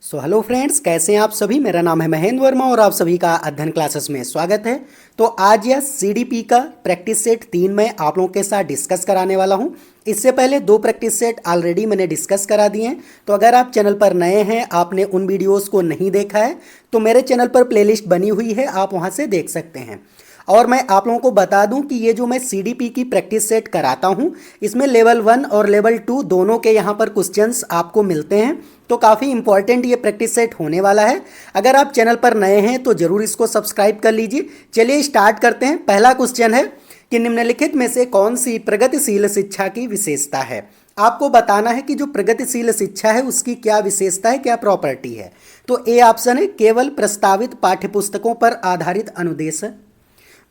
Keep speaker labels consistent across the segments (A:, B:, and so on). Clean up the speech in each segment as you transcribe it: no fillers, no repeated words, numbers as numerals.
A: Hello friends, कैसे हैं आप सभी। मेरा नाम है महेंद्र वर्मा और आप सभी का अध्ययन क्लासेस में स्वागत है। तो आज यह सीडीपी का प्रैक्टिस सेट 3 में आप लोगों के साथ डिस्कस कराने वाला हूं। इससे पहले 2 प्रैक्टिस सेट ऑलरेडी मैंने डिस्कस करा दिए हैं। तो अगर आप चैनल पर नए हैं, आपने उन वीडियोस को नहीं देखा है, तो मेरे चैनल पर प्लेलिस्ट बनी हुई है, आप वहां से देख सकते हैं। और मैं आप लोगों को बता दूं कि ये जो मैं सीडीपी की प्रैक्टिस सेट कराता हूं, इसमें लेवल 1 और लेवल 2 दोनों के यहाँ पर क्वेश्चंस आपको मिलते हैं। तो काफ़ी इंपॉर्टेंट ये प्रैक्टिस सेट होने वाला है। अगर आप चैनल पर नए हैं तो ज़रूर इसको सब्सक्राइब कर लीजिए। चलिए स्टार्ट करते हैं। पहला क्वेश्चन है कि निम्नलिखित में से कौन सी प्रगतिशील शिक्षा की विशेषता है। आपको बताना है कि जो प्रगतिशील शिक्षा है उसकी क्या विशेषता है, क्या प्रॉपर्टी है। तो ए ऑप्शन है केवल प्रस्तावित पाठ्यपुस्तकों पर आधारित अनुदेश।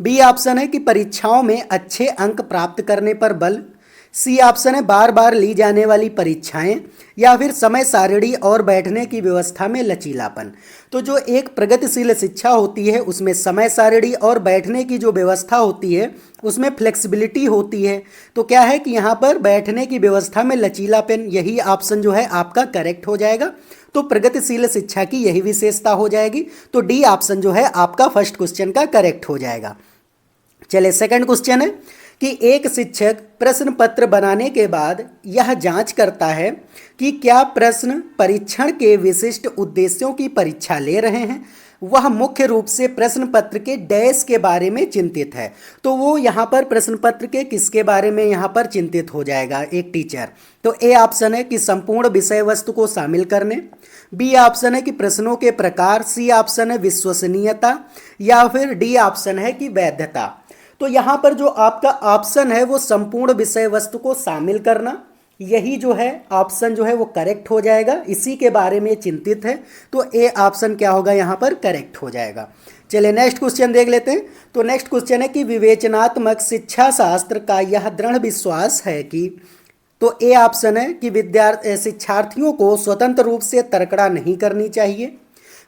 A: बी ऑप्शन है कि परीक्षाओं में अच्छे अंक प्राप्त करने पर बल। सी ऑप्शन है बार बार ली जाने वाली परीक्षाएं। या फिर समय सारणी और बैठने की व्यवस्था में लचीलापन। तो जो एक प्रगतिशील शिक्षा होती है उसमें समय सारणी और बैठने की जो व्यवस्था होती है उसमें फ्लेक्सिबिलिटी होती है। तो क्या है कि यहाँ पर बैठने की व्यवस्था में लचीलापन, यही ऑप्शन जो है आपका करेक्ट हो जाएगा। तो प्रगतिशील शिक्षा की यही विशेषता हो जाएगी। तो डी ऑप्शन जो है आपका फर्स्ट क्वेश्चन का करेक्ट हो जाएगा। चलिए सेकंड क्वेश्चन है कि एक शिक्षक प्रश्न पत्र बनाने के बाद यह जांच करता है कि क्या प्रश्न परीक्षण के विशिष्ट उद्देश्यों की परीक्षा ले रहे हैं। वह मुख्य रूप से प्रश्न पत्र के डैश के बारे में चिंतित है। तो वो यहाँ पर प्रश्न पत्र के किसके बारे में यहाँ पर चिंतित हो जाएगा एक टीचर। तो ए ऑप्शन है कि संपूर्ण विषय वस्तु को शामिल करने। बी ऑप्शन है कि प्रश्नों के प्रकार। सी ऑप्शन है विश्वसनीयता। या फिर डी ऑप्शन है कि वैधता। तो यहाँ पर जो आपका ऑप्शन है वो संपूर्ण विषय वस्तु को शामिल करना, यही जो है ऑप्शन जो है वो करेक्ट हो जाएगा। इसी के बारे में चिंतित है। तो ए ऑप्शन क्या होगा यहाँ पर करेक्ट हो जाएगा। चलिए नेक्स्ट क्वेश्चन देख लेते हैं। तो नेक्स्ट क्वेश्चन है कि विवेचनात्मक शिक्षा शास्त्र का यह दृढ़ विश्वास है कि। तो ए ऑप्शन है कि शिक्षार्थियों को स्वतंत्र रूप से तर्कड़ा नहीं करनी चाहिए।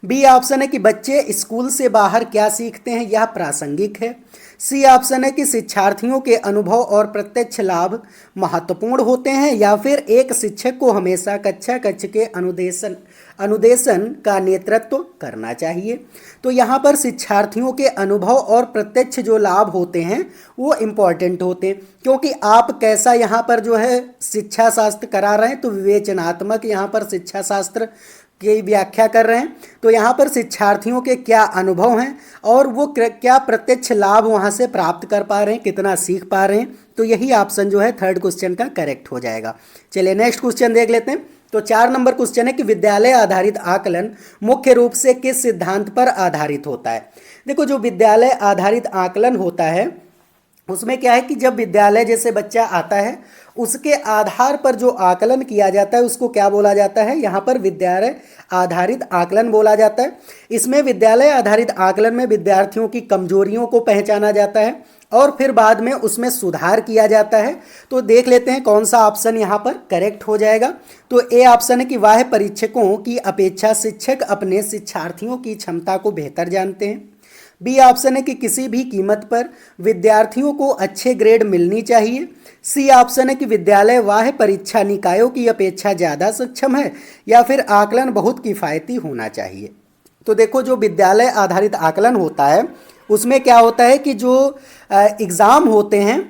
A: बी ऑप्शन है कि बच्चे स्कूल से बाहर क्या सीखते हैं यह प्रासंगिक है। सी ऑप्शन है कि शिक्षार्थियों के अनुभव और प्रत्यक्ष लाभ महत्वपूर्ण होते हैं। या फिर एक शिक्षक को हमेशा कक्षा कक्ष के अनुदेशन का नेतृत्व करना चाहिए। तो यहाँ पर शिक्षार्थियों के अनुभव और प्रत्यक्ष जो लाभ होते हैं वो इम्पॉर्टेंट होते हैं, क्योंकि आप कैसा यहाँ पर जो है शिक्षा शास्त्र करा रहे हैं। तो विवेचनात्मक यहाँ पर शिक्षा शास्त्र की व्याख्या कर रहे हैं। तो यहाँ पर शिक्षार्थियों के क्या अनुभव हैं और वो क्या प्रत्यक्ष लाभ वहाँ से प्राप्त कर पा रहे हैं, कितना सीख पा रहे हैं। तो यही ऑप्शन जो है थर्ड क्वेश्चन का करेक्ट हो जाएगा। चलिए नेक्स्ट क्वेश्चन देख लेते हैं। तो 4 नंबर क्वेश्चन है कि विद्यालय आधारित आकलन मुख्य रूप से किस सिद्धांत पर आधारित होता है। देखो, जो विद्यालय आधारित आकलन होता है उसमें क्या है कि जब विद्यालय जैसे बच्चा आता है उसके आधार पर जो आकलन किया जाता है उसको क्या बोला जाता है, यहाँ पर विद्यालय आधारित आकलन बोला जाता है। इसमें विद्यालय आधारित आकलन में विद्यार्थियों की कमजोरियों को पहचाना जाता है और फिर बाद में उसमें सुधार किया जाता है। तो देख लेते हैं कौन सा ऑप्शन यहाँ पर करेक्ट हो जाएगा। तो ए ऑप्शन है कि बाह्य परीक्षकों की अपेक्षा शिक्षक अपने शिक्षार्थियों की क्षमता को बेहतर जानते हैं। बी ऑप्शन है कि किसी भी कीमत पर विद्यार्थियों को अच्छे ग्रेड मिलनी चाहिए। सी ऑप्शन है कि विद्यालय बाह्य परीक्षा निकायों की अपेक्षा ज़्यादा सक्षम है। या फिर आकलन बहुत किफ़ायती होना चाहिए। तो देखो, जो विद्यालय आधारित आकलन होता है उसमें क्या होता है कि जो एग्ज़ाम होते हैं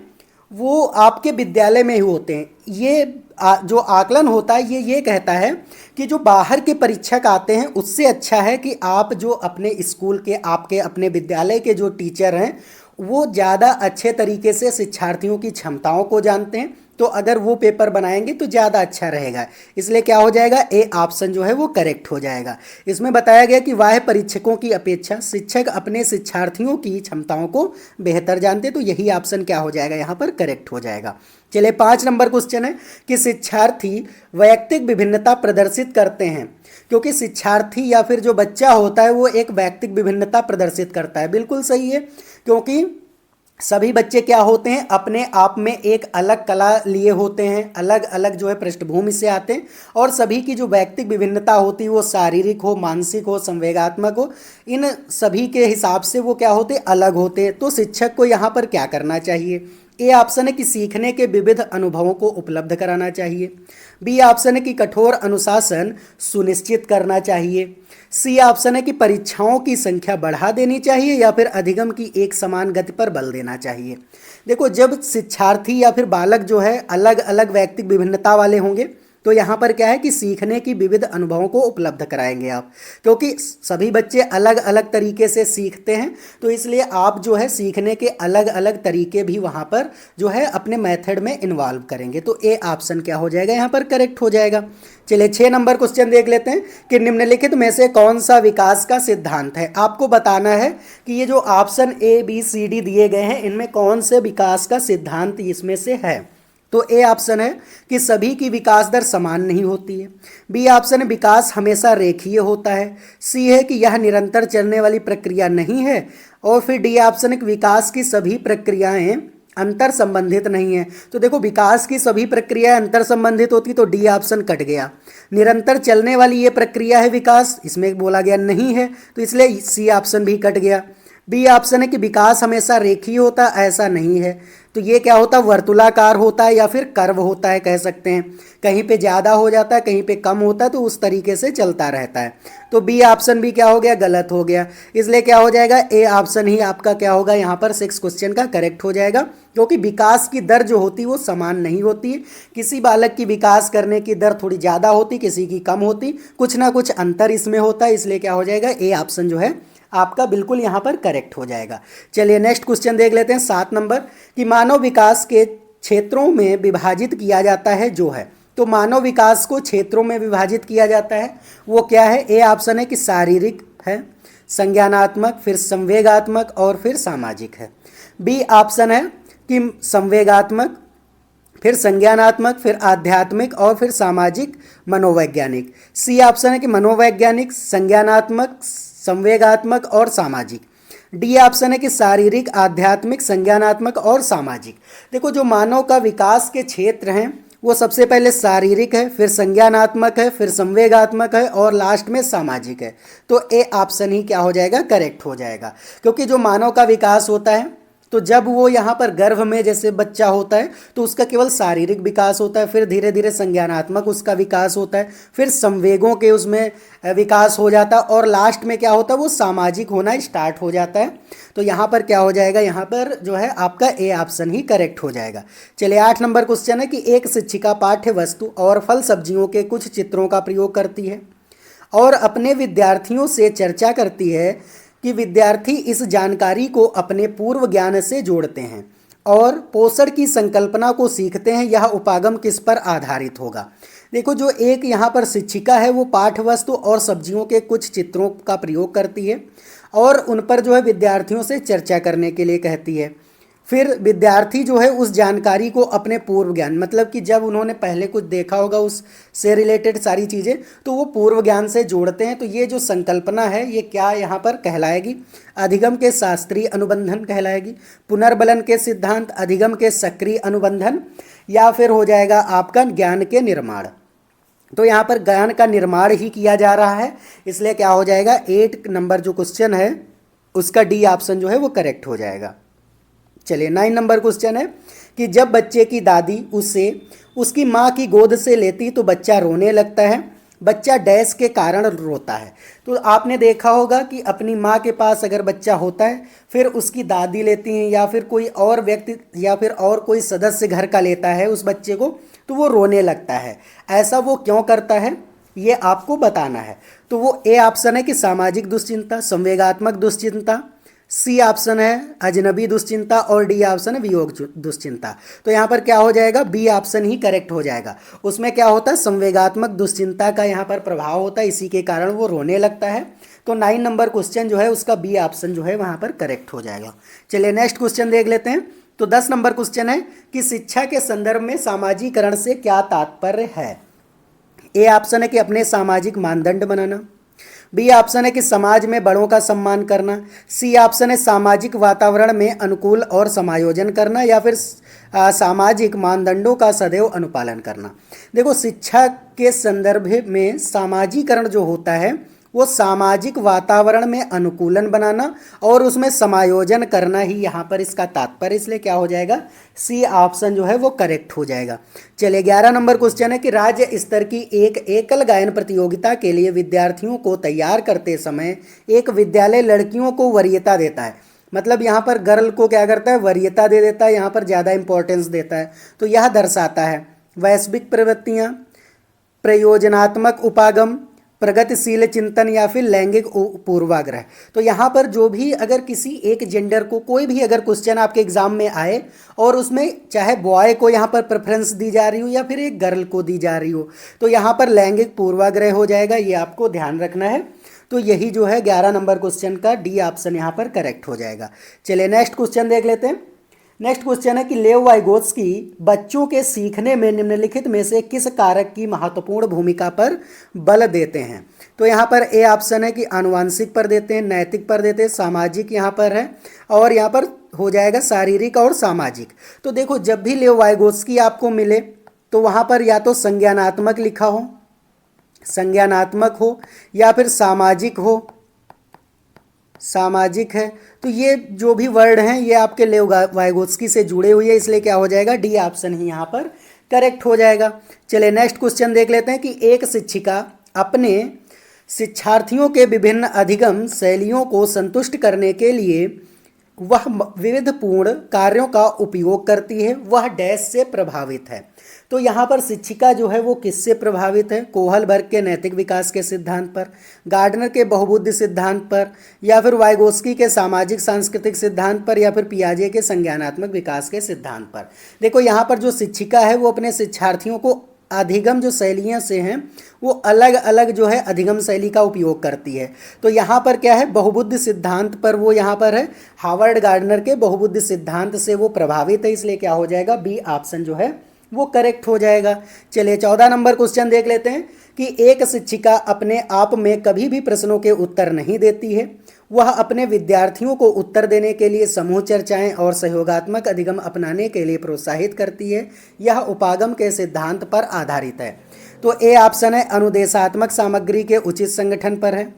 A: वो आपके विद्यालय में ही होते हैं। ये जो आकलन होता है ये कहता है कि जो बाहर के परीक्षक आते हैं उससे अच्छा है कि आप जो अपने स्कूल के, आपके अपने विद्यालय के जो टीचर हैं वो ज़्यादा अच्छे तरीके से शिक्षार्थियों की क्षमताओं को जानते हैं। तो अगर वो पेपर बनाएंगे तो ज़्यादा अच्छा रहेगा। इसलिए क्या हो जाएगा, ए ऑप्शन जो है वो करेक्ट हो जाएगा। इसमें बताया गया कि बाह्य परीक्षकों की अपेक्षा शिक्षक अपने शिक्षार्थियों की क्षमताओं को बेहतर जानते। तो यही ऑप्शन क्या हो जाएगा, यहाँ पर करेक्ट हो जाएगा। चलिए 5 नंबर क्वेश्चन है कि शिक्षार्थी वैयक्तिक विभिन्नता प्रदर्शित करते हैं। क्योंकि शिक्षार्थी या फिर जो बच्चा होता है वो एक वैयक्तिक विभिन्नता प्रदर्शित करता है। बिल्कुल सही है, क्योंकि सभी बच्चे क्या होते हैं, अपने आप में एक अलग कला लिए होते हैं, अलग अलग जो है पृष्ठभूमि से आते हैं। और सभी की जो वैयक्तिक विभिन्नता होती है वो शारीरिक हो, मानसिक हो, संवेगात्मक हो, इन सभी के हिसाब से वो क्या होते हैं, अलग होते हैं। तो शिक्षक को यहाँ पर क्या करना चाहिए, ए ऑप्शन है कि सीखने के विविध अनुभवों को उपलब्ध कराना चाहिए। बी ऑप्शन है कि कठोर अनुशासन सुनिश्चित करना चाहिए। सी ऑप्शन है कि परीक्षाओं की संख्या बढ़ा देनी चाहिए, या फिर अधिगम की एक समान गति पर बल देना चाहिए। देखो, जब शिक्षार्थी या फिर बालक जो है अलग अलग व्यक्तिगत विभिन्नता वाले होंगे, तो यहाँ पर क्या है कि सीखने की विविध अनुभवों को उपलब्ध कराएंगे आप, क्योंकि सभी बच्चे अलग अलग तरीके से सीखते हैं, तो इसलिए आप जो है सीखने के अलग अलग तरीके भी वहाँ पर जो है अपने मेथड में इन्वॉल्व करेंगे। तो ए ऑप्शन क्या हो जाएगा, यहाँ पर करेक्ट हो जाएगा। चलिए 6 नंबर क्वेश्चन देख लेते हैं कि निम्नलिखित में से कौन सा विकास का सिद्धांत है। आपको बताना है कि ये जो option A B C D दिए गए हैं, इनमें कौन से विकास का सिद्धांत इसमें से है। तो ए ऑप्शन है कि सभी की विकास दर समान नहीं होती है। बी ऑप्शन है विकास हमेशा रेखीय होता है। सी है कि यह निरंतर चलने वाली प्रक्रिया नहीं है। और फिर डी ऑप्शन है कि विकास की सभी प्रक्रियाएं अंतर संबंधित नहीं है। तो देखो, विकास की सभी प्रक्रियाएं अंतर संबंधित होती, तो डी ऑप्शन कट गया। निरंतर चलने वाली ये प्रक्रिया है विकास, इसमें बोला गया नहीं है, तो इसलिए सी ऑप्शन भी कट गया। बी ऑप्शन है कि विकास हमेशा रेखीय होता, ऐसा नहीं है। तो ये क्या होता है, वर्तुलाकार होता है या फिर कर्व होता है, कह सकते हैं। कहीं पे ज़्यादा हो जाता है, कहीं पे कम होता है, तो उस तरीके से चलता रहता है। तो बी ऑप्शन भी क्या हो गया, गलत हो गया। इसलिए क्या हो जाएगा, ए ऑप्शन ही आपका क्या होगा, यहाँ पर 6 क्वेश्चन का करेक्ट हो जाएगा। क्योंकि विकास की दर जो होती है वो समान नहीं होती है। किसी बालक की विकास करने की दर थोड़ी ज़्यादा होती, किसी की कम होती, कुछ ना कुछ अंतर इसमें होता है। इसलिए क्या हो जाएगा, ए ऑप्शन जो है आपका बिल्कुल यहाँ पर करेक्ट हो जाएगा। चलिए नेक्स्ट क्वेश्चन देख लेते हैं 7 नंबर कि मानव विकास के क्षेत्रों में विभाजित किया जाता है जो है। तो मानव विकास को क्षेत्रों में विभाजित किया जाता है, वो क्या है। ए ऑप्शन है कि शारीरिक है, संज्ञानात्मक, फिर संवेगात्मक और फिर सामाजिक है। बी ऑप्शन है कि संवेगात्मक, फिर संज्ञानात्मक, फिर आध्यात्मिक और फिर सामाजिक मनोवैज्ञानिक। सी ऑप्शन है कि मनोवैज्ञानिक, संज्ञानात्मक, संवेगात्मक और सामाजिक। डी ऑप्शन है कि शारीरिक, आध्यात्मिक, संज्ञानात्मक और सामाजिक। देखो, जो मानव का विकास के क्षेत्र हैं वो सबसे पहले शारीरिक है, फिर संज्ञानात्मक है, फिर संवेगात्मक है और लास्ट में सामाजिक है। तो ए ऑप्शन ही क्या हो जाएगा, करेक्ट हो जाएगा। क्योंकि जो मानव का विकास होता है, तो जब वो यहाँ पर गर्भ में जैसे बच्चा होता है तो उसका केवल शारीरिक विकास होता है, फिर धीरे धीरे संज्ञानात्मक उसका विकास होता है, फिर संवेगों के उसमें विकास हो जाता है और लास्ट में क्या होता है, वो सामाजिक होना स्टार्ट हो जाता है। तो यहाँ पर क्या हो जाएगा, यहाँ पर जो है आपका ए ऑप्शन ही करेक्ट हो जाएगा। चलिए 8 नंबर क्वेश्चन है कि एक शिक्षिका पाठ्य वस्तु और फल सब्जियों के कुछ चित्रों का प्रयोग करती है और अपने विद्यार्थियों से चर्चा करती है कि विद्यार्थी इस जानकारी को अपने पूर्व ज्ञान से जोड़ते हैं और पोषण की संकल्पना को सीखते हैं। यह उपागम किस पर आधारित होगा। देखो, जो एक यहाँ पर शिक्षिका है वो पाठ्य वस्तु और सब्जियों के कुछ चित्रों का प्रयोग करती है और उन पर जो है विद्यार्थियों से चर्चा करने के लिए कहती है। फिर विद्यार्थी जो है उस जानकारी को अपने पूर्व ज्ञान, मतलब कि जब उन्होंने पहले कुछ देखा होगा उस से रिलेटेड सारी चीज़ें, तो वो पूर्व ज्ञान से जोड़ते हैं। तो ये जो संकल्पना है ये क्या यहाँ पर कहलाएगी, अधिगम के शास्त्रीय अनुबंधन कहलाएगी, पुनर्बलन के सिद्धांत, अधिगम के सक्रिय अनुबंधन, या फिर हो जाएगा आपका ज्ञान के निर्माण। तो यहाँ पर ज्ञान का निर्माण ही किया जा रहा है, इसलिए क्या हो जाएगा, 8 नंबर जो क्वेश्चन है उसका डी ऑप्शन जो है वो करेक्ट हो जाएगा। चलिए 9 नंबर क्वेश्चन है कि जब बच्चे की दादी उसे उसकी माँ की गोद से लेती तो बच्चा रोने लगता है, बच्चा डैश के कारण रोता है। तो आपने देखा होगा कि अपनी माँ के पास अगर बच्चा होता है, फिर उसकी दादी लेती हैं या फिर कोई और व्यक्ति या फिर और कोई सदस्य घर का लेता है उस बच्चे को, तो वो रोने लगता है। ऐसा वो क्यों करता है ये आपको बताना है। तो वो ए ऑप्शन है कि सामाजिक दुश्चिंता, संवेगात्मक दुश्चिंता, सी ऑप्शन है अजनबी दुश्चिंता और डी ऑप्शन है वियोग दुश्चिंता। तो यहाँ पर क्या हो जाएगा, बी ऑप्शन ही करेक्ट हो जाएगा। उसमें क्या होता है, संवेगात्मक दुश्चिंता का यहाँ पर प्रभाव होता है, इसी के कारण वो रोने लगता है। तो 9 नंबर क्वेश्चन जो है उसका बी ऑप्शन जो है वहाँ पर करेक्ट हो जाएगा। चलिए नेक्स्ट क्वेश्चन देख लेते हैं। तो 10 नंबर क्वेश्चन है कि शिक्षा के संदर्भ में सामाजिकरण से क्या तात्पर्य है। ए ऑप्शन है कि अपने सामाजिक मानदंड बनाना, बी ऑप्शन है कि समाज में बड़ों का सम्मान करना, सी ऑप्शन है सामाजिक वातावरण में अनुकूल और समायोजन करना, या फिर सामाजिक मानदंडों का सदैव अनुपालन करना। देखो, शिक्षा के संदर्भ में सामाजिकरण जो होता है वो सामाजिक वातावरण में अनुकूलन बनाना और उसमें समायोजन करना ही यहाँ पर इसका तात्पर्य, इसलिए क्या हो जाएगा, सी ऑप्शन जो है वो करेक्ट हो जाएगा। चलिए 11 नंबर क्वेश्चन है कि राज्य स्तर की एक एकल गायन प्रतियोगिता के लिए विद्यार्थियों को तैयार करते समय एक विद्यालय लड़कियों को वरीयता देता है। मतलब यहाँ पर गर्ल को क्या करता है, वरीयता दे देता है, यहाँ पर ज़्यादा इंपॉर्टेंस देता है। तो यह दर्शाता है वैश्विक प्रवृत्तियाँ, प्रयोजनात्मक उपागम, प्रगतिशील चिंतन या फिर लैंगिक पूर्वाग्रह। तो यहाँ पर जो भी अगर किसी एक जेंडर को कोई भी अगर क्वेश्चन आपके एग्जाम में आए और उसमें चाहे बॉय को यहाँ पर प्रेफरेंस दी जा रही हो या फिर एक गर्ल को दी जा रही हो, तो यहाँ पर लैंगिक पूर्वाग्रह हो जाएगा, ये आपको ध्यान रखना है। तो यही जो है 11 नंबर क्वेश्चन का डी ऑप्शन यहाँ पर करेक्ट हो जाएगा। चलिए नेक्स्ट क्वेश्चन देख लेते हैं। नेक्स्ट क्वेश्चन है कि लेव वाइगोत्स्की बच्चों के सीखने में निम्नलिखित में से किस कारक की महत्वपूर्ण भूमिका पर बल देते हैं। तो यहाँ पर ए ऑप्शन है कि आनुवांशिक पर देते हैं, नैतिक पर देते हैं, सामाजिक यहाँ पर है, और यहाँ पर हो जाएगा शारीरिक और सामाजिक। तो देखो जब भी लेव वाइगोत्स्की आपको मिले तो वहाँ पर या तो संज्ञानात्मक लिखा हो, संज्ञानात्मक हो, या फिर सामाजिक हो, सामाजिक है। तो ये जो भी वर्ड हैं ये आपके लेव वाइगोत्स्की से जुड़े हुए हैं, इसलिए क्या हो जाएगा, डी ऑप्शन ही यहाँ पर करेक्ट हो जाएगा। चलिए नेक्स्ट क्वेश्चन देख लेते हैं कि एक शिक्षिका अपने शिक्षार्थियों के विभिन्न अधिगम शैलियों को संतुष्ट करने के लिए वह विविधपूर्ण कार्यों का उपयोग करती है, वह डैश से प्रभावित है। तो यहाँ पर शिक्षिका जो है वो किससे प्रभावित है, कोहलबर्ग के नैतिक विकास के सिद्धांत पर, गार्डनर के बहुबुद्धि सिद्धांत पर, या फिर वाइगोत्स्की के सामाजिक सांस्कृतिक सिद्धांत पर, या फिर पियाजे के संज्ञानात्मक विकास के सिद्धांत पर। देखो यहाँ पर जो शिक्षिका है वो अपने शिक्षार्थियों को अधिगम जो शैलियाँ से हैं वो अलग अलग जो है अधिगम शैली का उपयोग करती है। तो यहाँ पर क्या है, बहुबुद्धि सिद्धांत पर वो यहाँ पर है, हार्वर्ड गार्डनर के बहुबुद्धि सिद्धांत से वो प्रभावित है, इसलिए क्या हो जाएगा, बी ऑप्शन जो है वो करेक्ट हो जाएगा। चलिए 14 नंबर क्वेश्चन देख लेते हैं कि एक शिक्षिका अपने आप में कभी भी प्रश्नों के उत्तर नहीं देती है, वह अपने विद्यार्थियों को उत्तर देने के लिए समूह चर्चाएं और सहयोगात्मक अधिगम अपनाने के लिए प्रोत्साहित करती है, यह उपागम के सिद्धांत पर आधारित है। तो ए ऑप्शन है अनुदेशात्मक सामग्री के उचित संगठन पर है,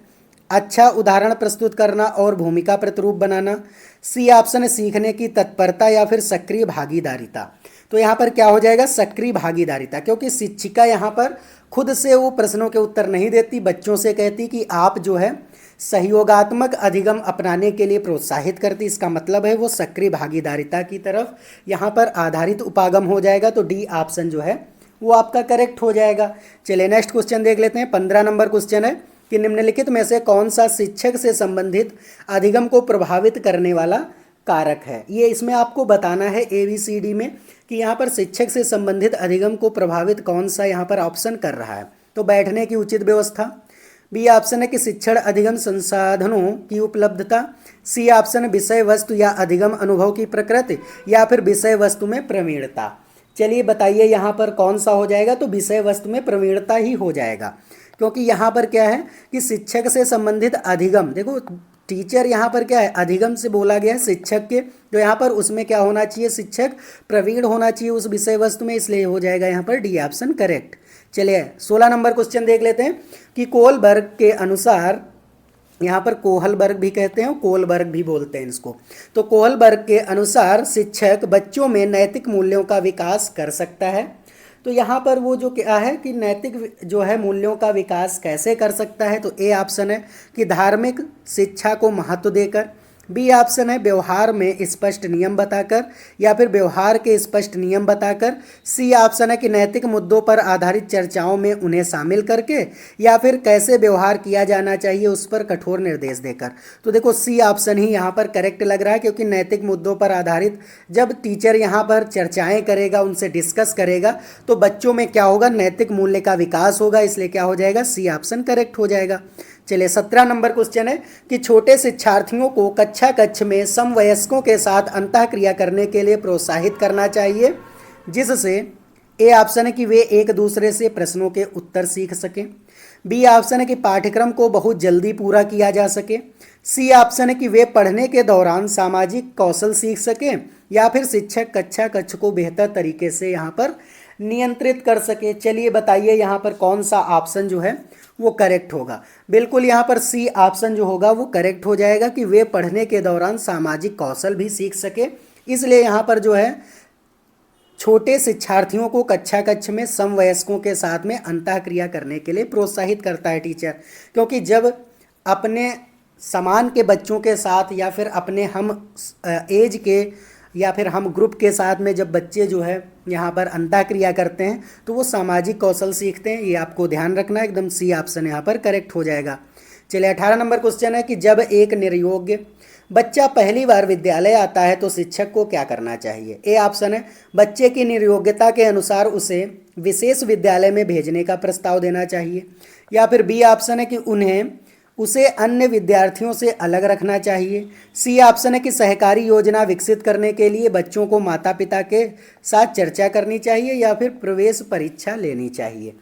A: अच्छा उदाहरण प्रस्तुत करना और भूमिका प्रतिरूप बनाना, सी ऑप्शन है सीखने की तत्परता या फिर सक्रिय भागीदारिता। तो यहाँ पर क्या हो जाएगा, सक्रिय भागीदारिता, क्योंकि शिक्षिका यहाँ पर खुद से वो प्रश्नों के उत्तर नहीं देती, बच्चों से कहती कि आप जो है सहयोगात्मक अधिगम अपनाने के लिए प्रोत्साहित करती, इसका मतलब है वो सक्रिय भागीदारिता की तरफ यहाँ पर आधारित उपागम हो जाएगा। तो डी ऑप्शन जो है वो आपका करेक्ट हो जाएगा। चलिए नेक्स्ट क्वेश्चन देख लेते हैं। 15 नंबर क्वेश्चन है कि निम्नलिखित में से कौन सा शिक्षक से संबंधित अधिगम को प्रभावित करने वाला कारक है। ये इसमें आपको बताना है ABCD में कि यहाँ पर शिक्षक से संबंधित अधिगम को प्रभावित कौन सा यहाँ पर ऑप्शन कर रहा है। तो बैठने की उचित व्यवस्था, बी ऑप्शन है कि शिक्षण अधिगम संसाधनों की उपलब्धता, सी ऑप्शन है विषय वस्तु या अधिगम अनुभव की प्रकृति, या फिर विषय वस्तु में प्रवीणता। चलिए बताइए यहाँ पर कौन सा हो जाएगा, तो विषय वस्तु में प्रवीणता ही हो जाएगा, क्योंकि यहाँ पर क्या है कि शिक्षक से संबंधित अधिगम, देखो टीचर यहाँ पर क्या है, अधिगम से बोला गया है शिक्षक के, तो यहाँ पर उसमें क्या होना चाहिए, शिक्षक प्रवीण होना चाहिए उस विषय वस्तु में, इसलिए हो जाएगा यहाँ पर डी ऑप्शन करेक्ट। चलिए 16 नंबर क्वेश्चन देख लेते हैं कि कोहलबर्ग के अनुसार, यहाँ पर कोहलबर्ग भी कहते हैं, कोहलबर्ग भी बोलते हैं इसको, तो कोहलबर्ग के अनुसार शिक्षक बच्चों में नैतिक मूल्यों का विकास कर सकता है। तो यहाँ पर वो जो क्या है कि नैतिक जो है मूल्यों का विकास कैसे कर सकता है, तो ए ऑप्शन है कि धार्मिक शिक्षा को महत्व देकर, बी ऑप्शन है व्यवहार में स्पष्ट नियम बताकर, या फिर व्यवहार के स्पष्ट नियम बताकर, सी ऑप्शन है कि नैतिक मुद्दों पर आधारित चर्चाओं में उन्हें शामिल करके, या फिर कैसे व्यवहार किया जाना चाहिए उस पर कठोर निर्देश देकर। तो देखो सी ऑप्शन ही यहाँ पर करेक्ट लग रहा है, क्योंकि नैतिक मुद्दों पर आधारित जब टीचर यहाँ पर चर्चाएँ करेगा, उनसे डिस्कस करेगा, तो बच्चों में क्या होगा, नैतिक मूल्य का विकास होगा, इसलिए क्या हो जाएगा, सी ऑप्शन करेक्ट हो जाएगा। चलिए 17 नंबर क्वेश्चन है कि छोटे शिक्षार्थियों को कक्षा कक्ष में समवयस्कों के साथ अंतःक्रिया करने के लिए प्रोत्साहित करना चाहिए, जिससे ए ऑप्शन है कि वे एक दूसरे से प्रश्नों के उत्तर सीख सकें, बी ऑप्शन है कि पाठ्यक्रम को बहुत जल्दी पूरा किया जा सके, सी ऑप्शन है कि वे पढ़ने के दौरान सामाजिक कौशल सीख सकें, या फिर शिक्षक कक्षा कक्ष को बेहतर तरीके से यहाँ पर नियंत्रित कर सके। चलिए बताइए यहाँ पर कौन सा ऑप्शन जो है वो करेक्ट होगा। बिल्कुल यहाँ पर सी ऑप्शन जो होगा वो करेक्ट हो जाएगा कि वे पढ़ने के दौरान सामाजिक कौशल भी सीख सके। इसलिए यहाँ पर जो है छोटे शिक्षार्थियों को कक्षा कक्ष में समवयस्कों के साथ में अंतःक्रिया करने के लिए प्रोत्साहित करता है टीचर। क्योंकि जब अपने समान के बच्चों के साथ या फिर अपने हम एज के या फिर हम ग्रुप के साथ में जब बच्चे जो है यहाँ पर अंतःक्रिया करते हैं तो वो सामाजिक कौशल सीखते हैं। ये आपको ध्यान रखना है, एकदम सी ऑप्शन यहाँ पर करेक्ट हो जाएगा। चलिए 18 नंबर क्वेश्चन है कि जब एक निर्योग्य बच्चा पहली बार विद्यालय आता है तो शिक्षक को क्या करना चाहिए। ए ऑप्शन है बच्चे की निर्योग्यता के अनुसार उसे विशेष विद्यालय में भेजने का प्रस्ताव देना चाहिए, या फिर बी ऑप्शन है कि उसे अन्य विद्यार्थियों से अलग रखना चाहिए। सी ऑप्शन है कि सहकारी योजना विकसित करने के लिए बच्चों को माता पिता के साथ चर्चा करनी चाहिए, या फिर प्रवेश परीक्षा लेनी चाहिए।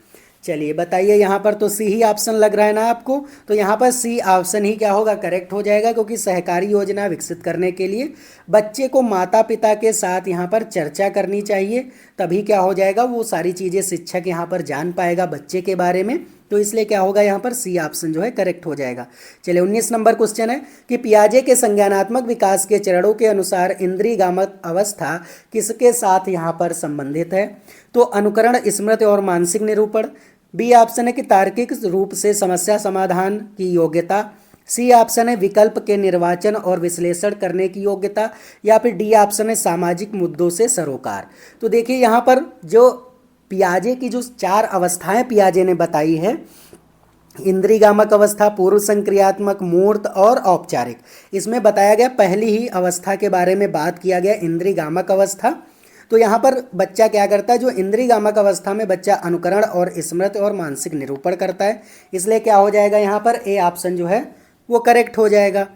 A: चलिए बताइए, यहाँ पर तो सी ही ऑप्शन लग रहा है ना आपको, तो यहाँ पर सी ऑप्शन ही क्या होगा, करेक्ट हो जाएगा। क्योंकि सहकारी योजना विकसित करने के लिए बच्चे को माता पिता के साथ यहाँ पर चर्चा करनी चाहिए, तभी क्या हो जाएगा, वो सारी चीज़ें शिक्षक यहाँ पर जान पाएगा बच्चे के बारे में। तो इसलिए क्या होगा, यहाँ पर सी ऑप्शन जो है करेक्ट हो जाएगा। चलिए 19 नंबर क्वेश्चन है कि पियाजे के संज्ञानात्मक विकास के चरणों के अनुसार इंद्रियगामक अवस्था किसके साथ यहाँ पर संबंधित है। तो अनुकरण, स्मृति और मानसिक निरूपण। बी ऑप्शन है कि तार्किक रूप से समस्या समाधान की योग्यता। सी ऑप्शन है विकल्प के निर्वाचन और विश्लेषण करने की योग्यता, या फिर डी ऑप्शन है सामाजिक मुद्दों से सरोकार। तो देखिए यहाँ पर जो पियाजे की जो 4 अवस्थाएं पियाजे ने बताई है, इंद्रियगामक अवस्था, पूर्व संक्रियात्मक, मूर्त और औपचारिक, इसमें बताया गया पहली ही अवस्था के बारे में बात किया गया, इंद्रियगामक अवस्था। तो यहाँ पर बच्चा क्या करता है, जो इंद्रियगामक अवस्था में बच्चा अनुकरण और स्मृति और मानसिक निरूपण करता है। इसलिए क्या हो जाएगा, यहाँ पर ए ऑप्शन जो है वो करेक्ट हो जाएगा।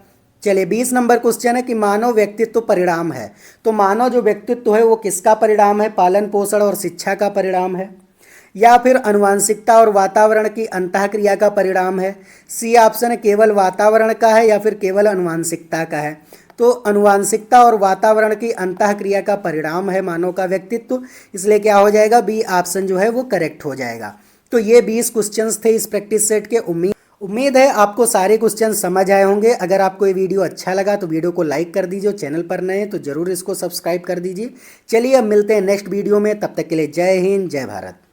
A: चलिए 20 नंबर क्वेश्चन है कि मानव व्यक्तित्व परिणाम है। तो मानव जो व्यक्तित्व है वो किसका परिणाम है, पालन पोषण और शिक्षा का परिणाम है, या फिर आनुवंशिकता और वातावरण की अंतःक्रिया का परिणाम है। सी ऑप्शन है केवल वातावरण का है, या फिर केवल आनुवंशिकता का है। तो आनुवंशिकता और वातावरण की अंतःक्रिया का परिणाम है मानव का व्यक्तित्व। इसलिए क्या हो जाएगा, बी ऑप्शन जो है वो करेक्ट हो जाएगा। तो ये 20 क्वेश्चंस थे इस प्रैक्टिस सेट के। उम्मीद है आपको सारे क्वेश्चन समझ आए होंगे। अगर आपको ये वीडियो अच्छा लगा तो वीडियो को लाइक कर दीजिए, चैनल पर नए हैं तो ज़रूर इसको सब्सक्राइब कर दीजिए। चलिए अब मिलते हैं नेक्स्ट वीडियो में, तब तक के लिए जय हिंद, जय भारत।